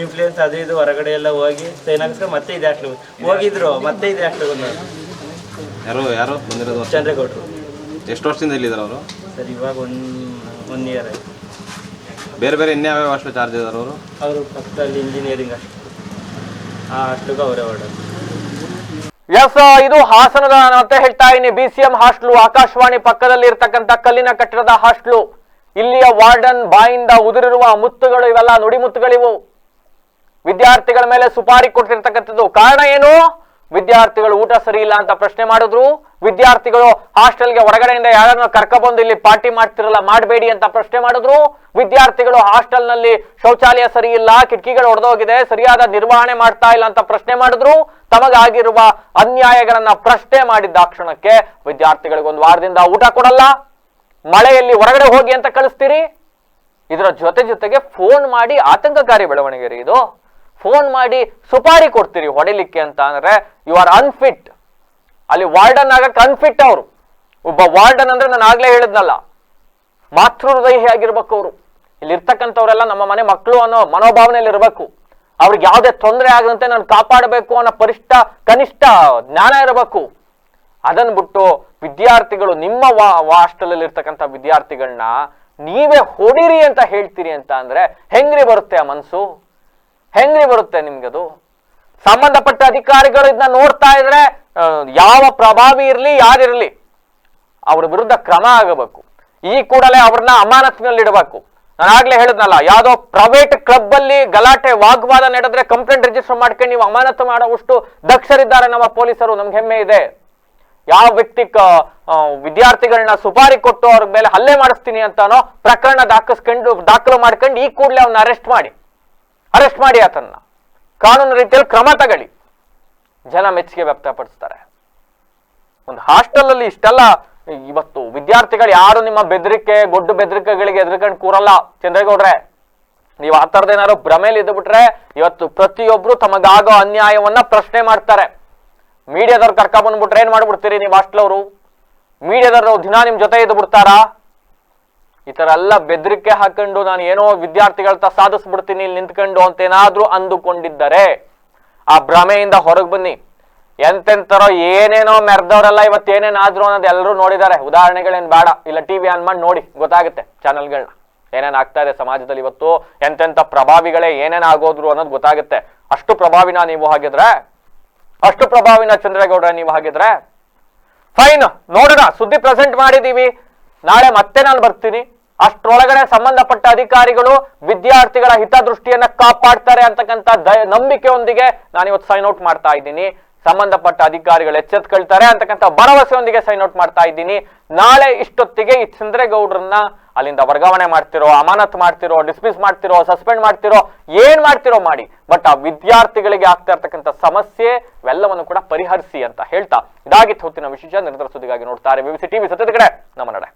ಇನ್ಫ್ಲೂಯೆನ್ಸ್ ಅದು ಇದು ಹೊರಗಡೆ ಎಲ್ಲ ಹೋಗಿ ಸೈನ್ ಹಾಕಿಸ್ಕೊಂಡು ಮತ್ತೆ ಇದೆ ಹಾಕ್ಲಿ ಹೋಗಿದ್ರು, ಮತ್ತೆ ಇದೆ ಹಾಕ್ಲಿ ಬಂದವರು. ಯಾರು ಬಂದಿರೋದು? ಚಂದ್ರೇಗೌಡರು. ಎಷ್ಟು ವರ್ಷದಿಂದ ಇಲ್ಲಿದ್ದಾರೆ ಅವರು? ಸರ್, ಇವಾಗ ಒನ್ ಇಯರ್ ಆಯ್ತು. ಬೇರೆ ಬೇರೆ ಇನ್ಯಾವ್ಯಾವ ಹಾಸ್ಟೆಲ್ ಚಾರ್ಜ್ ಇದ್ದಾರೆ ಅವರು ಪಕ್ಕದಲ್ಲಿ ಇಂಜಿನಿಯರಿಂಗ್ ಆ ಹಾಸ್ಟೆಲ್ಗೆ ಅವರೇ ಹೊರಡೋದು. ಎಸ್, ಇದು ಹಾಸನದ ಮತ್ತೆ ಹೇಳ್ತಾ ಇದ್ದೀನಿ. BCM ಹಾಸ್ಟೆಲ್ ಆಕಾಶವಾಣಿ ಪಕ್ಕದಲ್ಲಿ ಇರ್ತಕ್ಕಂಥ ಕಲ್ಲಿನ ಕಟ್ಟಡದ ಹಾಸ್ಟೆಲ್. ಇಲ್ಲಿಯ ವಾರ್ಡನ್ ಬಾಯಿಂದ ಉದುರಿರುವ ಮುತ್ತುಗಳು ಇವೆಲ್ಲ ನುಡಿಮುತ್ತುಗಳಿವು. ವಿದ್ಯಾರ್ಥಿಗಳ ಮೇಲೆ ಸುಪಾರಿ ಕೊಟ್ಟಿರ್ತಕ್ಕಂಥದ್ದು. ಕಾರಣ ಏನು? ವಿದ್ಯಾರ್ಥಿಗಳು ಊಟ ಸರಿ ಇಲ್ಲ ಅಂತ ಪ್ರಶ್ನೆ ಮಾಡಿದ್ರು. ವಿದ್ಯಾರ್ಥಿಗಳು ಹಾಸ್ಟೆಲ್ಗೆ ಹೊರಗಡೆಯಿಂದ ಯಾರನ್ನ ಕರ್ಕೊಬಂದು ಇಲ್ಲಿ ಪಾರ್ಟಿ ಮಾಡ್ತಿರಲ್ಲ ಮಾಡಬೇಡಿ ಅಂತ ಪ್ರಶ್ನೆ ಮಾಡಿದ್ರು. ವಿದ್ಯಾರ್ಥಿಗಳು ಹಾಸ್ಟೆಲ್ನಲ್ಲಿ ಶೌಚಾಲಯ ಸರಿ ಇಲ್ಲ, ಕಿಟಕಿಗಳು ಒಡೆದೋಗಿದೆ, ಸರಿಯಾದ ನಿರ್ವಹಣೆ ಮಾಡ್ತಾ ಇಲ್ಲ ಅಂತ ಪ್ರಶ್ನೆ ಮಾಡಿದ್ರು. ತಮಗಾಗಿರುವ ಅನ್ಯಾಯಗಳನ್ನ ಪ್ರಶ್ನೆ ಮಾಡಿದ್ದ ಕ್ಷಣಕ್ಕೆ ವಿದ್ಯಾರ್ಥಿಗಳಿಗೆ ಒಂದು ವಾರದಿಂದ ಊಟ ಕೊಡಲ್ಲ, ಮಳೆಯಲ್ಲಿ ಹೊರಗಡೆ ಹೋಗಿ ಅಂತ ಕಳಿಸ್ತೀರಿ. ಇದರ ಜೊತೆಗೆ ಫೋನ್ ಮಾಡಿ, ಆತಂಕಕಾರಿ ಬೆಳವಣಿಗೆ ರೀ ಇದು. ಫೋನ್ ಮಾಡಿ ಸುಪಾರಿ ಕೊಡ್ತೀರಿ ಹೊಡಿಲಿಕ್ಕೆ ಅಂತ ಅಂದ್ರೆ ಯು ಆರ್ ಅನ್ಫಿಟ್. ಅಲ್ಲಿ ವಾರ್ಡನ್ ಆಗಕ್ಕೆ ಅನ್ಫಿಟ್ ಅವರು. ಒಬ್ಬ ವಾರ್ಡನ್ ಅಂದ್ರೆ ನಾನು ಆಗ್ಲೇ ಹೇಳಿದ್ನಲ್ಲ, ಮಾತೃ ಹೃದಯ ಆಗಿರ್ಬೇಕು ಅವರು. ಇಲ್ಲಿ ಇರ್ತಕ್ಕಂಥವ್ರೆಲ್ಲ ನಮ್ಮ ಮನೆ ಮಕ್ಕಳು ಅನ್ನೋ ಮನೋಭಾವನೆಯಲ್ಲಿ ಇರಬೇಕು. ಅವ್ರಿಗೆ ಯಾವುದೇ ತೊಂದರೆ ಆಗದಂತೆ ನಾನು ಕಾಪಾಡಬೇಕು ಅನ್ನೋ ಕನಿಷ್ಠ ಜ್ಞಾನ ಇರಬೇಕು. ಅದನ್ನ ಬಿಟ್ಟು ವಿದ್ಯಾರ್ಥಿಗಳು ನಿಮ್ಮ ಹಾಸ್ಟೆಲ್ ಅಲ್ಲಿ ಇರ್ತಕ್ಕಂಥ ವಿದ್ಯಾರ್ಥಿಗಳನ್ನ ನೀವೇ ಹೊಡಿರಿ ಅಂತ ಹೇಳ್ತೀರಿ ಅಂತ ಅಂದ್ರೆ ಹೆಂಗ್ರಿ ಬರುತ್ತೆ ಆ ಮನ್ಸು? ಹೆಂಗ್ರಿ ಬರುತ್ತೆ ನಿಮ್ಗದು? ಸಂಬಂಧಪಟ್ಟ ಅಧಿಕಾರಿಗಳು ಇದನ್ನ ನೋಡ್ತಾ ಇದ್ರೆ ಯಾವ ಪ್ರಭಾವಿ ಇರ್ಲಿ ಯಾರಿರ್ಲಿ ಅವ್ರ ವಿರುದ್ಧ ಕ್ರಮ ಆಗಬೇಕು. ಈ ಕೂಡಲೇ ಅವ್ರನ್ನ ಅಮಾನತಿನಲ್ಲಿ ಇಡಬೇಕು. ನಾನು ಆಗ್ಲೇ ಹೇಳಿದ್ನಲ್ಲ, ಯಾವ್ದೋ ಪ್ರೈವೇಟ್ ಕ್ಲಬ್ ಅಲ್ಲಿ ಗಲಾಟೆ ವಾಗ್ವಾದ ನಡೆದ್ರೆ ಕಂಪ್ಲೇಂಟ್ ರಿಜಿಸ್ಟರ್ ಮಾಡ್ಕೊಂಡು ನೀವು ಅಮಾನತು ಮಾಡುವಷ್ಟು ದಕ್ಷರಿದ್ದಾರೆ ನಮ್ಮ ಪೊಲೀಸರು. ನಮ್ಗೆ ಹೆಮ್ಮೆ ಇದೆ. ಯಾವ ವ್ಯಕ್ತಿ ವಿದ್ಯಾರ್ಥಿಗಳನ್ನ ಸುಪಾರಿ ಕೊಟ್ಟು ಅವ್ರ ಮೇಲೆ ಹಲ್ಲೆ ಮಾಡಿಸ್ತೀನಿ ಅಂತಾನೋ ಪ್ರಕರಣ ದಾಖಲು ಮಾಡ್ಕೊಂಡು ಈ ಕೂಡಲೇ ಅವನ್ನ ಅರೆಸ್ಟ್ ಮಾಡಿ ಆತನ್ನ ಕಾನೂನು ರೀತಿಯಲ್ಲಿ ಕ್ರಮ ತಗೊಳ್ಳಿ. ಜನ ಮೆಚ್ಚುಗೆ ವ್ಯಕ್ತಪಡಿಸ್ತಾರೆ. ಒಂದು ಹಾಸ್ಟೆಲ್ ಅಲ್ಲಿ ಇಷ್ಟೆಲ್ಲ ಇವತ್ತು ವಿದ್ಯಾರ್ಥಿಗಳು ಯಾರು ನಿಮ್ಮ ಗೊಡ್ಡು ಬೆದರಿಕೆಗಳಿಗೆ ಎದುರ್ಕೊಂಡು ಕೂರಲ್ಲ ಚಂದ್ರೇಗೌಡ್ರೆ. ನೀವು ಆ ಥರದ್ದೇನಾದ್ರು ಭ್ರಮೇಲಿ ಇದ್ದು ಬಿಟ್ರೆ ಇವತ್ತು ಪ್ರತಿಯೊಬ್ರು ತಮಗಾಗೋ ಅನ್ಯಾಯವನ್ನ ಪ್ರಶ್ನೆ ಮಾಡ್ತಾರೆ. ಮೀಡಿಯಾದವ್ರು ಕರ್ಕೊಂಡ್ಬಂದ್ಬಿಟ್ರೆ ಏನ್ ಮಾಡ್ಬಿಡ್ತೀರಿ ನೀವು ಹಾಸ್ಟೆಲ್ ಅವರು? ಮೀಡಿಯಾದವ್ರು ದಿನ ನಿಮ್ ಜೊತೆ ಇದ್ದು ಬಿಡ್ತಾರಾ? ಈ ತರ ಎಲ್ಲ ಬೆದರಿಕೆ ಹಾಕೊಂಡು ನಾನು ಏನೋ ವಿದ್ಯಾರ್ಥಿಗಳತ್ತ ಸಾಧಿಸ್ಬಿಡ್ತೀನಿ ಇಲ್ಲಿ ನಿಂತ್ಕೊಂಡು ಅಂತ ಏನಾದ್ರೂ ಅಂದುಕೊಂಡಿದ್ದರೆ ಆ ಭ್ರಮೆಯಿಂದ ಹೊರಗೆ ಬನ್ನಿ. ಎಂತೆಂತರೋ ಏನೇನೋ ಮೆರೆದವರೆಲ್ಲ ಇವತ್ತು ಏನೇನಾದ್ರು ಅನ್ನೋದು ಎಲ್ಲರೂ ನೋಡಿದ್ದಾರೆ. ಉದಾಹರಣೆಗಳೇನ್ ಬೇಡ, ಇಲ್ಲ ಟಿವಿ ಆನ್ ಮಾಡಿ ನೋಡಿ ಗೊತ್ತಾಗುತ್ತೆ ಚಾನೆಲ್ಗಳನ್ನ ಏನೇನ್ ಆಗ್ತಾ ಇದೆ ಸಮಾಜದಲ್ಲಿ. ಇವತ್ತು ಎಂತೆಂತ ಪ್ರಭಾವಿಗಳೇ ಏನೇನ್ ಆಗೋದ್ರು ಅನ್ನೋದು ಗೊತ್ತಾಗುತ್ತೆ. ಅಷ್ಟು ಪ್ರಭಾವಿನ ನೀವು ಹಾಗಿದ್ರೆ, ಅಷ್ಟು ಪ್ರಭಾವಿನ ಚಂದ್ರೇಗೌಡ ನೀವು ಹಾಗಿದ್ರೆ ಫೈನ್, ನೋಡೋಣ. ಸುದ್ದಿ ಪ್ರೆಸೆಂಟ್ ಮಾಡಿದೀವಿ, ನಾಳೆ ಮತ್ತೆ ನಾನು ಬರ್ತೀನಿ. ಅಷ್ಟರೊಳಗಡೆ ಸಂಬಂಧಪಟ್ಟ ಅಧಿಕಾರಿಗಳು ವಿದ್ಯಾರ್ಥಿಗಳ ಹಿತದೃಷ್ಟಿಯನ್ನ ಕಾಪಾಡ್ತಾರೆ ಅಂತಕ್ಕಂಥ ನಂಬಿಕೆಯೊಂದಿಗೆ ನಾನಿವತ್ತು ಸೈನ್ ಔಟ್ ಮಾಡ್ತಾ ಇದ್ದೀನಿ. ಸಂಬಂಧಪಟ್ಟ ಅಧಿಕಾರಿಗಳು ಎಚ್ಚೆತ್ಕೊಳ್ತಾರೆ ಅಂತಕ್ಕಂಥ ಭರವಸೆಯೊಂದಿಗೆ ಸೈನ್ ಔಟ್ ಮಾಡ್ತಾ ಇದ್ದೀನಿ. ನಾಳೆ ಇಷ್ಟೊತ್ತಿಗೆ ಈ ಚಂದ್ರೇಗೌಡ್ರನ್ನ ಅಲ್ಲಿಂದ ವರ್ಗಾವಣೆ ಮಾಡ್ತಿರೋ, ಅಮಾನತ್ ಮಾಡ್ತಿರೋ, ಡಿಸ್ಮಿಸ್ ಮಾಡ್ತಿರೋ, ಸಸ್ಪೆಂಡ್ ಮಾಡ್ತಿರೋ, ಏನ್ ಮಾಡ್ತಿರೋ ಮಾಡಿ, ಬಟ್ ಆ ವಿದ್ಯಾರ್ಥಿಗಳಿಗೆ ಆಗ್ತಾ ಇರ್ತಕ್ಕಂಥ ಸಮಸ್ಯೆ ಇವೆಲ್ಲವನ್ನು ಕೂಡ ಪರಿಹರಿಸಿ ಅಂತ ಹೇಳ್ತಾ ಇದಾಗಿತ್ತು ಹೊತ್ತಿನ ವಿಶೇಷ. ನಿರಂತರ ಸುದ್ದಿಗಾಗಿ ನೋಡ್ತಾರೆ BBC ಟಿವಿ. ಸತ್ಯದ ಕಡೆ ನಮ್ಮ ನಡೆ.